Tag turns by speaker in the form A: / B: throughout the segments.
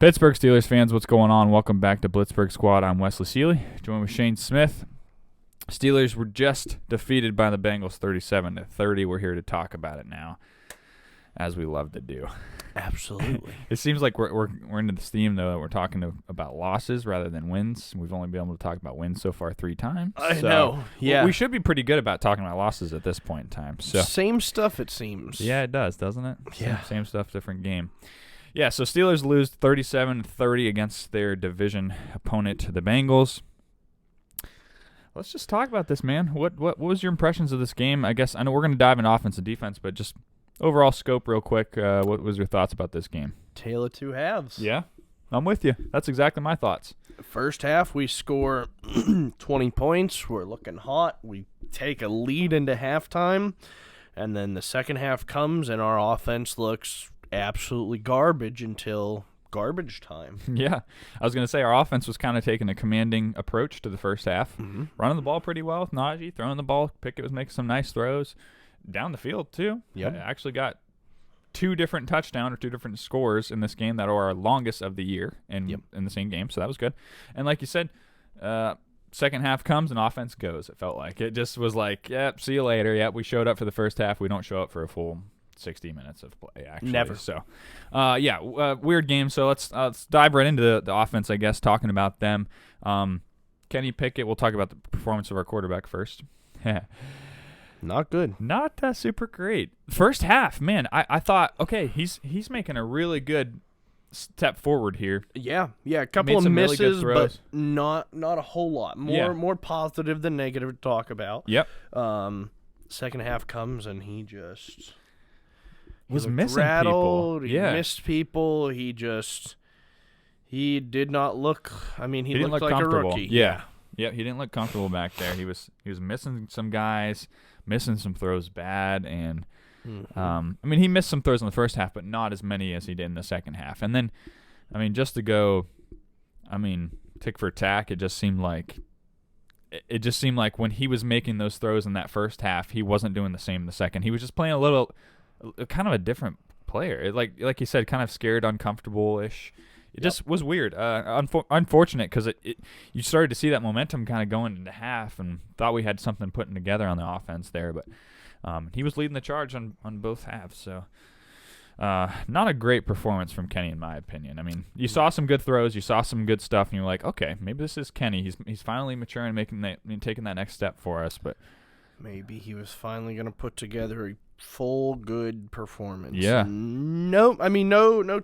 A: Pittsburgh Steelers fans, what's going on? Welcome back to Blitzburg Squad. I'm Wesley Seeley, joined with Shane Smith. Steelers were just defeated by the Bengals 37-30. We're here to talk about it now, as we love to do.
B: Absolutely.
A: It seems like we're into this theme, though, that we're talking about losses rather than wins. We've only been able to talk about wins so far 3 times.
B: I know. Yeah.
A: We should be pretty good about talking about losses at this point in time. So
B: Same stuff, it seems.
A: yeah, it does, doesn't it?
B: Yeah.
A: Same stuff, different game. Yeah, so Steelers lose 37-30 against their division opponent, the Bengals. Let's just talk about this, man. What was your impressions of this game? I guess I know we're going to dive into offense and defense, but just overall scope real quick. What was your thoughts about this game?
B: Tale of two halves.
A: Yeah, I'm with you. That's exactly my thoughts.
B: First half, we score 20 points. We're looking hot. We take a lead into halftime. And then the second half comes, and our offense looks absolutely garbage until garbage time.
A: Yeah, I was going to say our offense was kind of taking a commanding approach to the first half.
B: Mm-hmm.
A: Running the ball pretty well with Najee, throwing the ball. Pickett was making some nice throws. Down the field, too.
B: Yep.
A: I actually got 2 different touchdowns or 2 different scores in this game that are our longest of the year in the same game, so that was good. And like you said, second half comes and offense goes, it felt like. It just was like, yep, see you later. Yep, we showed up for the first half. We don't show up for a full 60 minutes of play, actually.
B: Never.
A: So, weird game. So let's dive right into the offense, I guess, talking about them. Kenny Pickett, we'll talk about the performance of our quarterback first.
B: Not good.
A: Not super great. First half, man, I thought, okay, he's making a really good step forward here.
B: Yeah, a couple of misses,
A: really
B: but not a whole lot. More positive than negative to talk about.
A: Yep.
B: Second half comes, and he just
A: was
B: looked
A: missing
B: rattled.
A: people.
B: He missed people. He did not look. I mean, he
A: didn't
B: looked
A: look
B: like a
A: comfortable.
B: rookie.
A: Yeah, he didn't look comfortable back there. He was missing some guys, missing some throws bad, and he missed some throws in the first half, but not as many as he did in the second half. And then, just to go, tick for tack, it just seemed like when he was making those throws in that first half, he wasn't doing the same in the second. He was just playing kind of a different player. Like you said, kind of scared, uncomfortable-ish. It just was weird. Unfortunate because you started to see that momentum kind of going into half and thought we had something putting together on the offense there, but he was leading the charge on both halves. So not a great performance from Kenny in my opinion. You saw some good throws, you saw some good stuff, and you're like, okay, maybe this is Kenny. He's finally maturing, taking that next step for us. But
B: maybe he was finally going to put together a full good performance.
A: Yeah.
B: No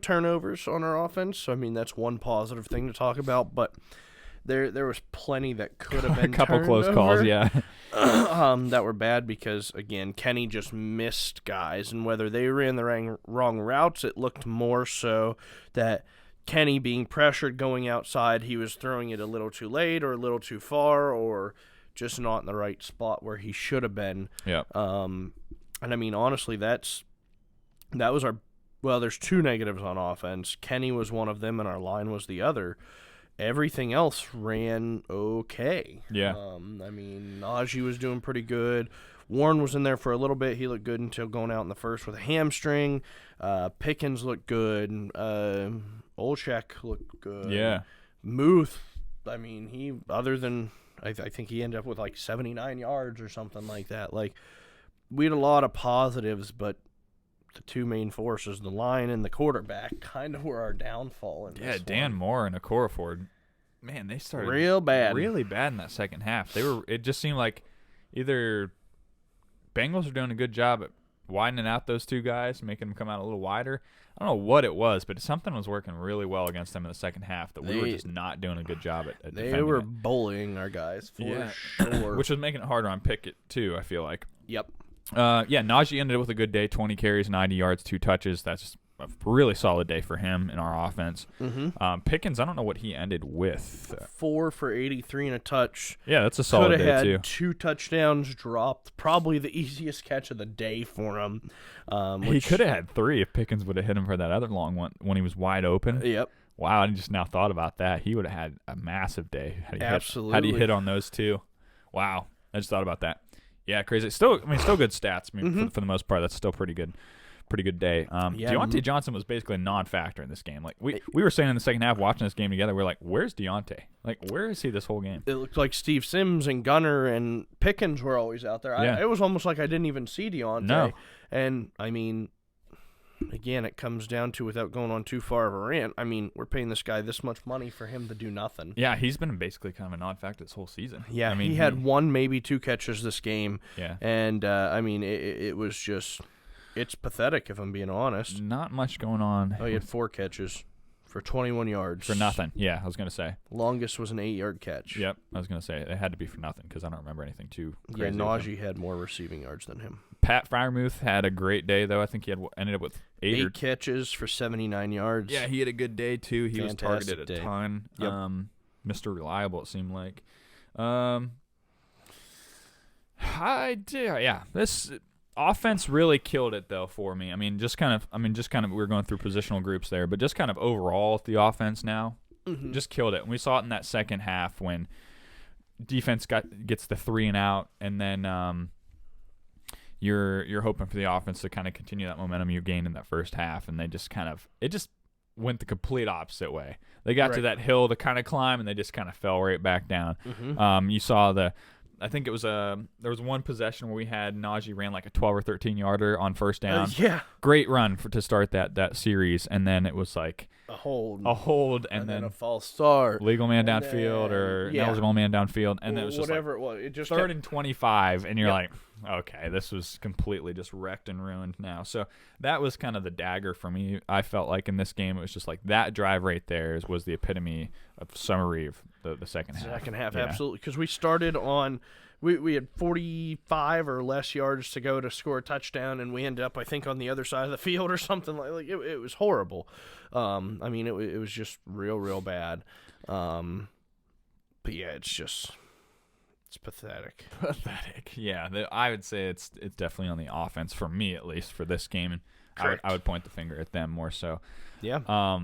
B: turnovers on our offense. So that's one positive thing to talk about. But there was plenty that could have been
A: a couple
B: turned
A: close
B: over,
A: calls, yeah.
B: that were bad because again Kenny just missed guys, and whether they ran the wrong routes, it looked more so that Kenny being pressured going outside, he was throwing it a little too late or a little too far or just not in the right spot where he should have been.
A: Yeah.
B: And honestly, that was there's 2 negatives on offense. Kenny was one of them, and our line was the other. Everything else ran okay.
A: Yeah.
B: Najee was doing pretty good. Warren was in there for a little bit. He looked good until going out in the first with a hamstring. Pickens looked good. Olszak looked good.
A: Yeah.
B: Muth, he other than I think he ended up with 79 yards or something like that. We had a lot of positives, but the 2 main forces, the line and the quarterback, kind of were our downfall in this
A: Dan
B: one.
A: Moore and Okorafor, man, they started
B: really bad
A: in that second half. It just seemed like either Bengals are doing a good job at widening out those 2 guys, making them come out a little wider. I don't know what it was, but something was working really well against them in the second half that we were just not doing a good job at
B: They were
A: it.
B: bullying our guys for sure.
A: Which was making it harder on Pickett, too, I feel like.
B: Yep.
A: Najee ended up with a good day, 20 carries, 90 yards, 2 touches. That's a really solid day for him in our offense.
B: Mm-hmm.
A: Pickens, I don't know what he ended with.
B: 4 for 83 and a touch.
A: Yeah, that's a solid day,
B: had
A: too.
B: 2 touchdowns dropped. Probably the easiest catch of the day for him.
A: He could have had 3 if Pickens would have hit him for that other long one when he was wide open.
B: Yep.
A: Wow, I just now thought about that. He would have had a massive day
B: Absolutely.
A: had he hit on those 2. Wow, I just thought about that. Yeah, crazy. Still good stats. For the most part, that's still pretty good pretty good day. Deontay Johnson was basically a non-factor in this game. Like we were saying in the second half, watching this game together, we're like, "Where's Deontay? Like, where is he this whole game?"
B: It looked like Steve Sims and Gunner and Pickens were always out there.
A: Yeah.
B: It was almost like I didn't even see Deontay.
A: No.
B: And I mean, again, it comes down to, without going on too far of a rant, I mean, we're paying this guy this much money for him to do nothing.
A: Yeah, he's been basically kind of a non-factor this whole season.
B: Yeah,
A: I mean,
B: he had 1, maybe 2 catches this game.
A: Yeah.
B: And, I mean, it was just, it's pathetic if I'm being honest.
A: Not much going on.
B: Oh, he had 4 catches for 21 yards.
A: For nothing. Yeah, I was going to say.
B: Longest was an 8-yard catch.
A: Yep, I was going to say. It had to be for nothing because I don't remember anything too crazy.
B: Yeah, Najee had more receiving yards than him.
A: Pat Freiermuth had a great day, though. I think he ended up with 8
B: catches for 79 yards.
A: Yeah, he had a good day, too. He was targeted a ton.
B: Yep.
A: Mr. Reliable, it seemed like. This offense really killed it, though, for me. I mean, just kind of, we were going through positional groups there, but just kind of overall, the offense now just killed it. And we saw it in that second half when defense gets the 3 and out, and then you're hoping for the offense to kind of continue that momentum you gained in that first half, and it just went the complete opposite way. They got to that hill to kind of climb, and they just kind of fell right back down. You saw I think it was there was one possession where we had Najee ran like a 12 or 13 yarder on first down.
B: Yeah,
A: great run to start that series, and then it was like
B: a hold,
A: and then
B: a false start,
A: legal man downfield or eligible man downfield, and then it was just
B: whatever it was. It just
A: 3rd and 25, and you're like, okay, this was completely just wrecked and ruined now. So that was kind of the dagger for me. I felt like in this game, it was just like that drive right there was the epitome of summary of the second half.
B: Second half, absolutely, because we started on. We had 45 or less yards to go to score a touchdown, and we ended up, I think, on the other side of the field or something. Like it was horrible. I mean, it was just real bad. But yeah, it's pathetic.
A: Pathetic. Yeah, I would say it's definitely on the offense for me, at least for this game, and I would point the finger at them more so.
B: Yeah.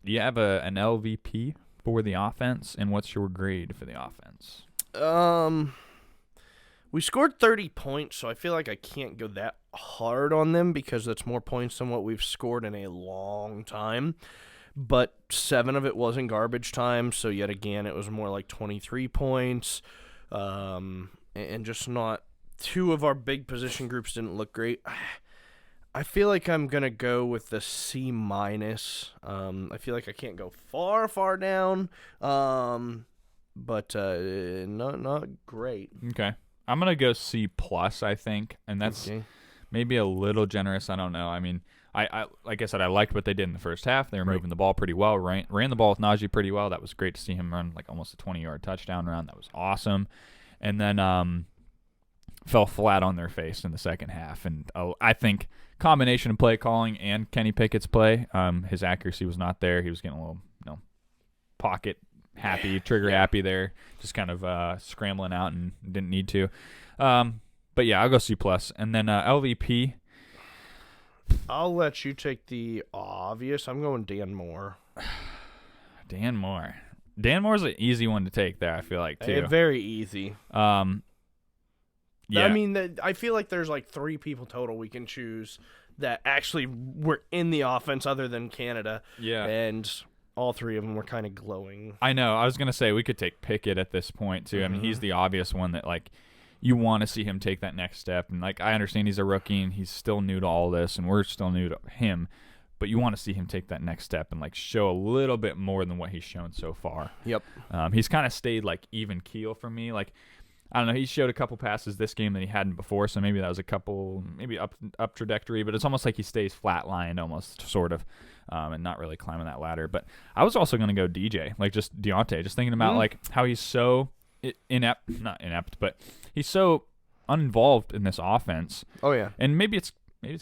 A: Do you have an LVP for the offense, and what's your grade for the offense?
B: We scored 30 points, so I feel like I can't go that hard on them because that's more points than what we've scored in a long time. But 7 of it was in garbage time, so yet again, it was more like 23 points. And just not. 2 of our big position groups didn't look great. I feel like I'm going to go with the C-. I feel like I can't go far down. But not great.
A: Okay. I'm going to go C+, I think, and that's maybe a little generous. I don't know. I mean, I like I said, I liked what they did in the first half. They were moving the ball pretty well, ran the ball with Najee pretty well. That was great to see him run like almost a 20-yard touchdown run. That was awesome. And then fell flat on their face in the second half. And I think combination of play calling and Kenny Pickett's play, his accuracy was not there. He was getting a little, pocket happy, trigger happy there, just kind of scrambling out and didn't need to. But yeah, I'll go C+. And then LVP.
B: I'll let you take the obvious. I'm going Dan Moore.
A: Dan Moore. Dan Moore's an easy one to take there, I feel like, too.
B: Very easy.
A: Yeah.
B: I mean, I feel like there's like 3 people total we can choose that actually were in the offense other than Canada.
A: Yeah.
B: And all 3 of them were kind of glowing.
A: I know. I was going to say we could take Pickett at this point, too. I mean, he's the obvious one that, like, you want to see him take that next step. And, like, I understand he's a rookie and he's still new to all this and we're still new to him. But you want to see him take that next step and, like, show a little bit more than what he's shown so far.
B: Yep.
A: He's kind of stayed, like, even keel for me. Like, I don't know. He showed a couple passes this game that he hadn't before, so maybe that was a couple, maybe up trajectory. But it's almost like he stays flatlined, almost sort of, and not really climbing that ladder. But I was also going to go DJ, like just Deontay, just thinking about like how he's so not inept, but he's so uninvolved in this offense.
B: Oh yeah.
A: And maybe it's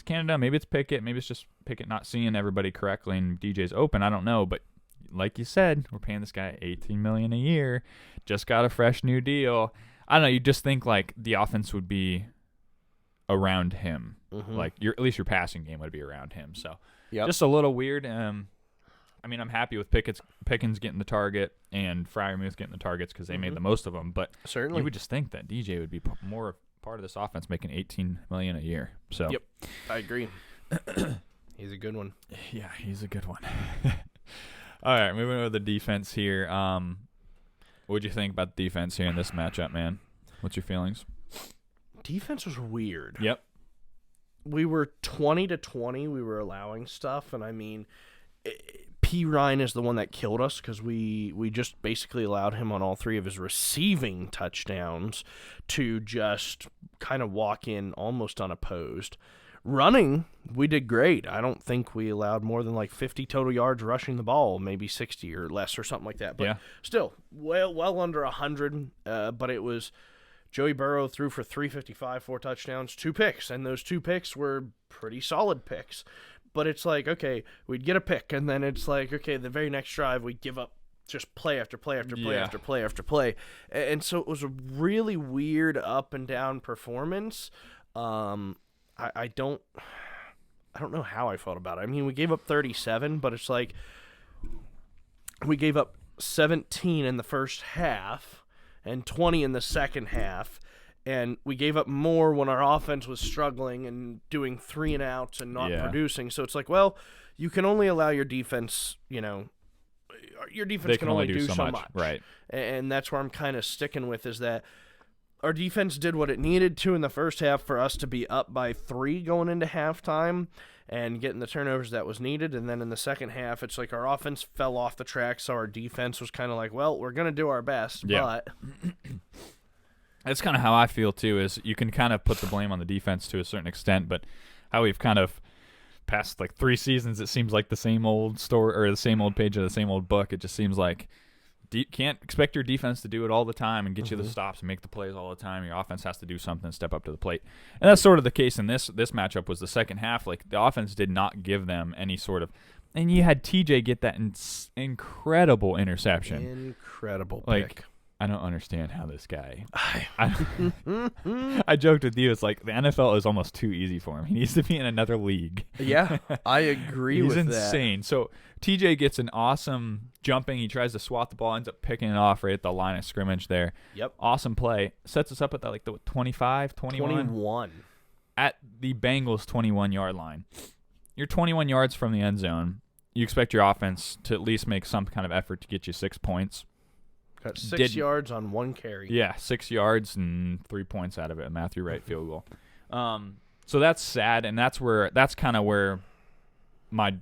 A: Canada, maybe it's Pickett, maybe it's just Pickett not seeing everybody correctly, and DJ's open. I don't know, but like you said, we're paying this guy $18 million a year. Just got a fresh new deal. I don't know. You just think like the offense would be around him, like at least your passing game would be around him. So just a little weird. I mean, I'm happy with Pickens getting the target and Freiermuth getting the targets because they made the most of them. But
B: certainly,
A: you would just think that DJ would be more part of this offense making $18 million a year. So
B: Yep, I agree. He's a good one.
A: Yeah, he's a good one. All right, moving over to the defense here. What'd you think about the defense here in this matchup, man? What's your feelings?
B: Defense was weird.
A: Yep.
B: We were 20-20. We were allowing stuff, and I mean, P. Ryan is the one that killed us because we just basically allowed him on all 3 of his receiving touchdowns to just kind of walk in almost unopposed. Running, we did great. I don't think we allowed more than like 50 total yards rushing the ball, maybe 60 or less or something like that. But still, well under 100. But it was Joey Burrow threw for 355, 4 touchdowns, 2 picks, and those 2 picks were pretty solid picks. But it's like, okay, we'd get a pick, and then it's like, okay, the very next drive we'd give up just play after play after play after play after play. And so it was a really weird up and down performance. I don't know how I felt about it. I mean, we gave up 37, but it's like we gave up 17 in the first half and 20 in the second half, and we gave up more when our offense was struggling and doing 3 and outs and not producing. So it's like, well, you can only allow your defense, your defense can only do so much.
A: Right.
B: And that's where I'm kind of sticking with is that our defense did what it needed to in the first half for us to be up by 3 going into halftime and getting the turnovers that was needed. And then in the second half, it's like our offense fell off the track, so our defense was kind of like, well, we're going to do our best. But
A: that's kind of how I feel, too, is you can kind of put the blame on the defense to a certain extent, but how we've kind of past like 3 seasons, it seems like the same old story or the same old page of the same old book. It just seems like can't expect your defense to do it all the time and get you the stops and make the plays all the time. Your offense has to do something and step up to the plate. And that's sort of the case in this matchup was the second half. Like, the offense did not give them any sort of – and you had TJ get that incredible interception.
B: Incredible
A: pick.
B: Like,
A: I don't understand how this guy I joked with you. It's like the NFL is almost too easy for him. He needs to be in another league.
B: Yeah, I agree with that.
A: He's insane. So TJ gets an awesome jumping. He tries to swat the ball, ends up picking it off right at the line of scrimmage there.
B: Yep.
A: Awesome play. Sets us up at the 25, 21? At the Bengals 21-yard line. You're 21 yards from the end zone. You expect your offense to at least make some kind of effort to get you 6 points.
B: Got 6 yards on 1 carry.
A: Yeah, 6 yards and 3 points out of it. Matthew Wright field goal. So that's sad, and that's kind of where my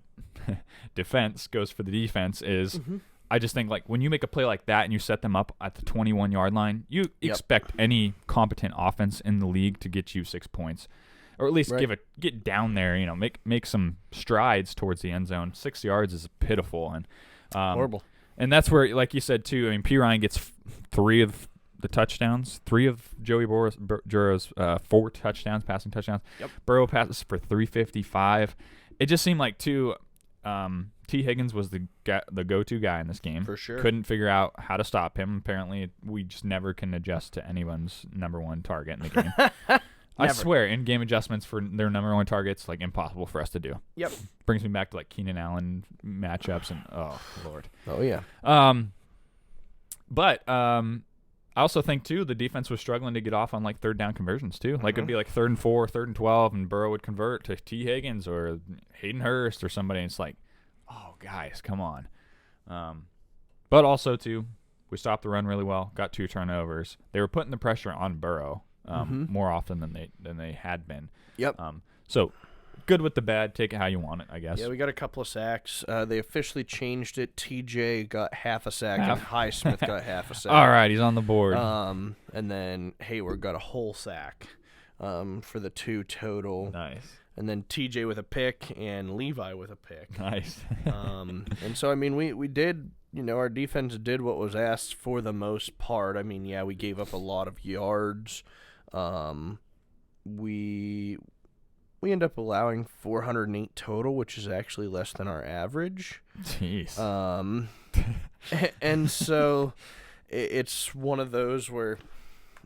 A: defense goes for the defense is I just think, like, when you make a play like that and you set them up at the 21-yard line, you expect any competent offense in the league to get you 6 points, or at least get down there, make some strides towards the end zone. 6 yards is pitiful and
B: horrible.
A: And that's where, like you said, too, I mean, P. Ryan gets 3 of the touchdowns, 3 of Joey Burrow's 4 touchdowns, passing touchdowns.
B: Yep.
A: Burrow passes for 355. It just seemed like, too, T. Higgins was the go-to guy in this game.
B: For sure.
A: Couldn't figure out how to stop him. Apparently, we just never can adjust to anyone's number 1 target in the game. I swear, in-game adjustments for their number 1 targets, like, impossible for us to do.
B: Yep.
A: Brings me back to, like, Keenan Allen matchups and, oh, Lord.
B: Oh, yeah.
A: But I also think, too, the defense was struggling to get off on, like, 3rd down conversions, too. Like, it'd be, like, 3rd and 4, 3rd and 12, and Burrow would convert to T. Higgins or Hayden Hurst or somebody, and it's like, oh, guys, come on. But also, too, we stopped the run really well, got 2 turnovers. They were putting the pressure on Burrow. More often than they had been.
B: Yep.
A: So good with the bad. Take it how you want it, I guess.
B: Yeah, we got a couple of sacks. They officially changed it. TJ got half a sack, and Highsmith got half a sack.
A: All right, he's on the board.
B: And then Hayward got a whole sack for the 2 total.
A: Nice.
B: And then TJ with a pick and Levi with a pick.
A: Nice.
B: And so, I mean, we did, our defense did what was asked for the most part. I mean, yeah, we gave up a lot of yards. We end up allowing 408 total, which is actually less than our average.
A: Jeez.
B: And so it's one of those where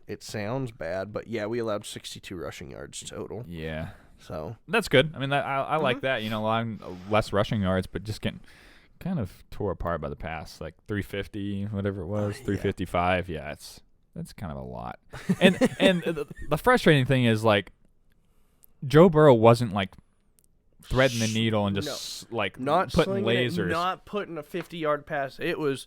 B: it sounds bad, but yeah, we allowed 62 rushing yards total.
A: Yeah.
B: So
A: that's good. I mean, I like that. Allowing less rushing yards, but just getting kind of tore apart by the pass, like 350, whatever it was, 355. Yeah, that's kind of a lot. And the frustrating thing is like Joe Burrow wasn't like threading the needle and just like
B: not
A: putting lasers.
B: Not putting a 50-yard pass. It was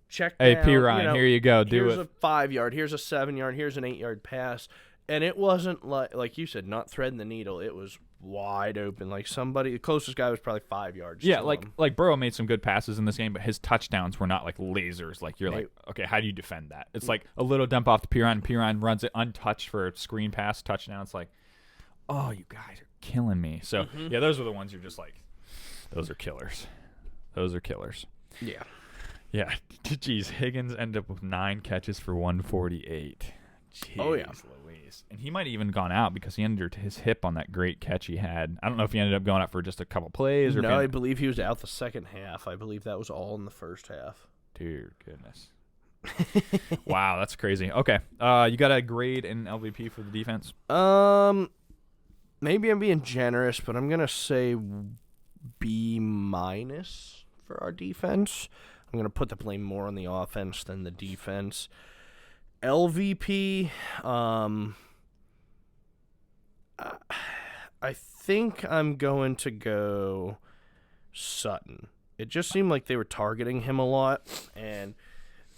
B: check
A: Hey,
B: down.
A: P. Ryan, here you go. Do
B: here's
A: it.
B: a 5-yard. Here's a 7-yard. Here's an 8-yard pass. And it wasn't like you said, not threading the needle. It was wide open. Like the closest guy was probably 5 yards.
A: Yeah,
B: to
A: like
B: him.
A: like Burrow made some good passes in this game, but his touchdowns were not like lasers. Like you're like, okay, how do you defend that? It's like a little dump off to P. Ryan. P. Ryan runs it untouched for a screen pass touchdown. It's like, oh, you guys are killing me. So yeah, those are the ones you're just like, those are killers. Those are killers.
B: Yeah.
A: Yeah. Jeez, Higgins ended up with 9 catches for 148. Jeez,
B: Oh, yeah.
A: Louise. And he might have even gone out because he injured his hip on that great catch he had. I don't know if he ended up going out for just a couple plays.
B: No, I believe he was out the second half. I believe that was all in the first half.
A: Dear goodness. Wow, that's crazy. Okay. You got a grade in LVP for the defense?
B: Maybe I'm being generous, but I'm going to say B- for our defense. I'm going to put the blame more on the offense than the defense. LVP, I think I'm going to go Sutton. It just seemed like they were targeting him a lot, and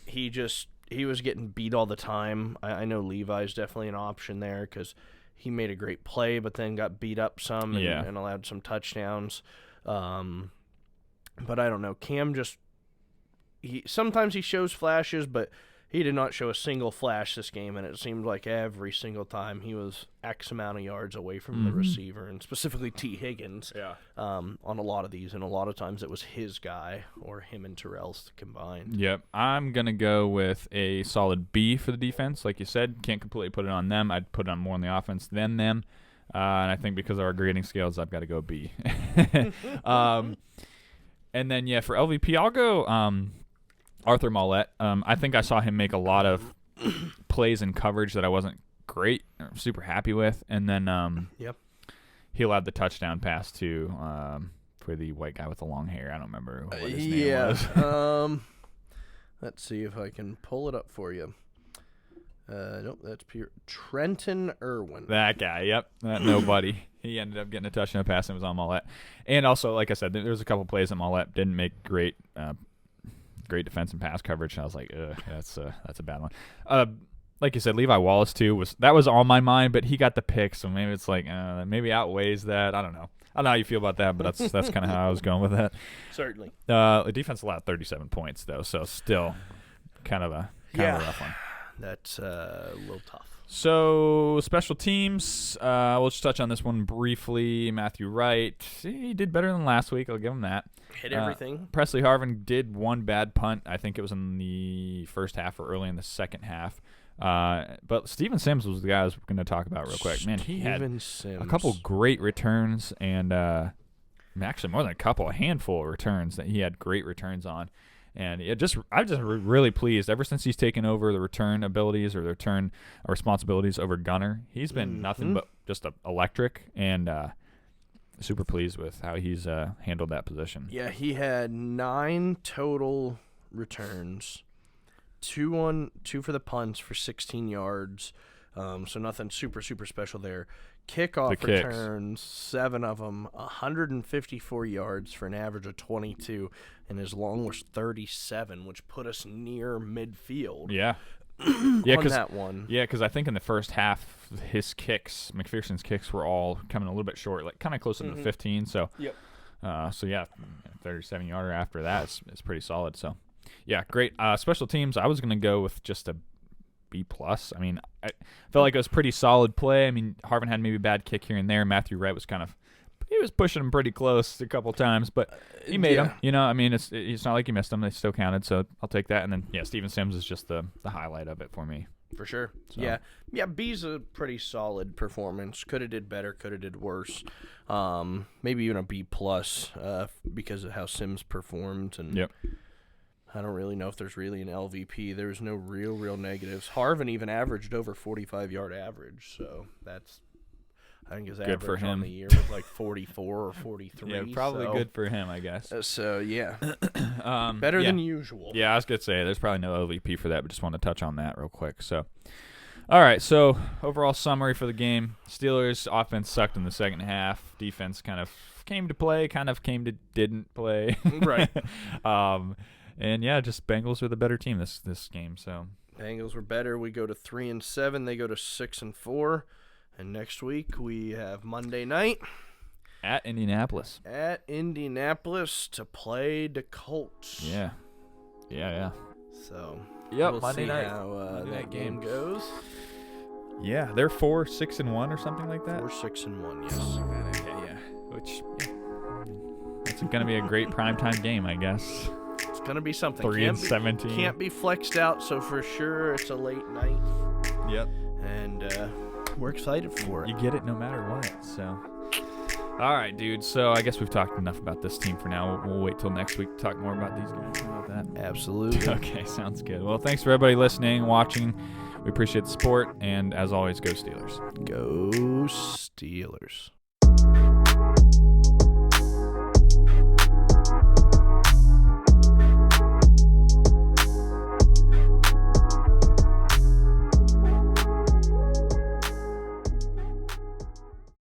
B: he was getting beat all the time. I know Levi's definitely an option there because he made a great play, but then got beat up some and allowed some touchdowns. But I don't know. Cam sometimes he shows flashes, but he did not show a single flash this game, and it seemed like every single time he was X amount of yards away from the receiver, and specifically T. Higgins on a lot of these, and a lot of times it was his guy or him and Terrell's combined.
A: Yep. I'm going to go with a solid B for the defense. Like you said, can't completely put it on them. I'd put it on more on the offense than them. And I think because of our grading scales, I've got to go B. And then, yeah, for LVP, I'll go Arthur Mollett. I think I saw him make a lot of plays in coverage that I wasn't super happy with. And then he allowed the touchdown pass to for the white guy with the long hair. I don't remember what his name was.
B: Let's see if I can pull it up for you. Nope, that's Trenton Irwin.
A: That guy, yep. That nobody. He ended up getting a touchdown pass and was on Mollett. And also, like I said, there was a couple plays that Mollett didn't make great defense and pass coverage. And I was like, that's a bad one. Like you said, Levi Wallace too was on my mind, but he got the pick, so maybe it's like maybe outweighs that. I don't know. I don't know how you feel about that, but that's kind of how I was going with that.
B: Certainly.
A: The defense allowed 37 points though, so still kind of a rough one.
B: That's a little tough.
A: So, special teams, we'll just touch on this one briefly. Matthew Wright, he did better than last week. I'll give him that.
B: Hit everything.
A: Presley Harvin did one bad punt. I think it was in the first half or early in the second half. But Steven Sims was the guy I was going to talk about real quick. Man, he had a couple great returns and actually more than a handful of returns that he had great returns on. And I'm just really pleased. Ever since he's taken over the return abilities or the return responsibilities over Gunner, he's been nothing but just electric, and super pleased with how he's handled that position.
B: Yeah, he had 9 total returns, 2 for the punts for 16 yards. So nothing super special there. Kickoff returns, 7 of them, 154 yards for an average of 22, and his long was 37, which put us near midfield.
A: Yeah.
B: On that one.
A: Yeah, because I think in the first half, his kicks, McPherson's kicks, were all coming a little bit short, like kind of closer to the 15. So, so yeah, 37-yarder after that is pretty solid. So, yeah, great. Special teams, I was going to go with just a B+. I mean, I felt like it was pretty solid play. I mean, Harvin had maybe a bad kick here and there. Matthew Wright was he was pushing him pretty close a couple times, but he made him. You know, I mean, it's not like he missed them. They still counted, so I'll take that. And then, yeah, Steven Sims is just the highlight of it for me.
B: For sure. So. Yeah, B's a pretty solid performance. Could have did better, could have did worse. Maybe even a B+ because of how Sims performed. And
A: yep.
B: I don't really know if there's really an LVP. There's no real negatives. Harvin even averaged over 45-yard average, so that's I think his
A: Good for
B: average on
A: him.
B: the year was like 44 or 43.
A: Yeah, probably
B: so,
A: good for him, I guess.
B: So, yeah. Better than usual.
A: Yeah, I was going to say, there's probably no OVP for that, but just want to touch on that real quick. So, all right, so overall summary for the game. Steelers offense sucked in the second half. Defense kind of came to play, kind of came to didn't play.
B: Right.
A: And, yeah, just Bengals are the better team this game. So
B: Bengals were better. We go to 3-7. They go to 6-4. And next week we have Monday night.
A: At Indianapolis.
B: At Indianapolis to play the Colts.
A: Yeah.
B: So
A: Yep,
B: we'll
A: Monday
B: see
A: night.
B: how
A: Monday
B: that
A: night
B: game
A: game.
B: goes.
A: Yeah, they're 4-6-1 or something like that.
B: 4-6-1, yes.
A: Okay, yeah. Which, it's going to be a great primetime game, I guess.
B: It's going to be something.
A: 3-17.
B: Can't be flexed out, so for sure it's a late night.
A: Yep.
B: And we're excited for it.
A: You get it no matter what, so. All right, dude. So I guess we've talked enough about this team for now. We'll wait till next week to talk more about these guys. How about that?
B: Absolutely.
A: Okay, sounds good. Well, thanks for everybody listening, watching. We appreciate the support, and as always, go Steelers.
B: Go Steelers.